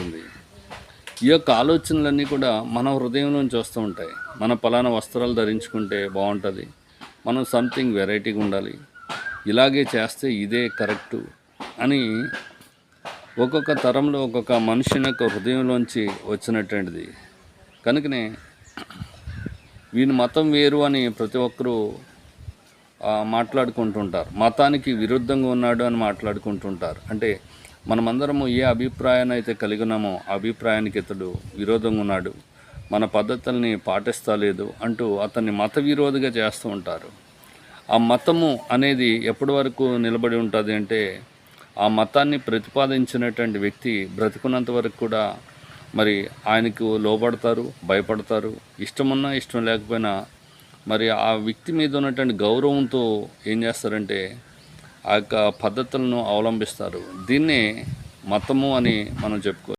ఉంది. ఈ యొక్క ఆలోచనలన్నీ కూడా మన హృదయం నుంచి వస్తూ ఉంటాయి. మన పలానా వస్త్రాలు ధరించుకుంటే బాగుంటుంది, మనం సంథింగ్ వెరైటీగా ఉండాలి, ఇలాగే చేస్తే ఇదే కరెక్టు అని ఒక్కొక్క తరంలో ఒక్కొక్క మనిషి యొక్క హృదయంలోంచి వచ్చినటువంటిది. కనుకనే వీని మతం వేరు అని ప్రతి ఒక్కరూ మాట్లాడుకుంటుంటారు. మతానికి విరుద్ధంగా ఉన్నాడు అని మాట్లాడుకుంటుంటారు. అంటే మనమందరము ఏ అభిప్రాయాన్ని అయితే కలిగి ఉన్నామో ఆ అభిప్రాయానికి ఇతడు విరోధంగా ఉన్నాడు, మన పద్ధతుల్ని పాటిస్తలేదు అంటూ అతన్ని మత విరోధిగా చేస్తూ ఉంటారు. ఆ మతము అనేది ఎప్పటి వరకు నిలబడి ఉంటుంది అంటే, ఆ మతాన్ని ప్రతిపాదించినటువంటి వ్యక్తి బ్రతికున్నంత వరకు కూడా మరి ఆయనకు లోబడతారు, భయపడతారు. ఇష్టమున్నా ఇష్టం లేకపోయినా మరి ఆ వ్యక్తి మీద ఉన్నటువంటి గౌరవంతో ఏం చేస్తారంటే ఆ యొక్క పద్ధతులను అవలంబిస్తారు. దీన్నే మతము అని మనం చెప్పుకోవచ్చు.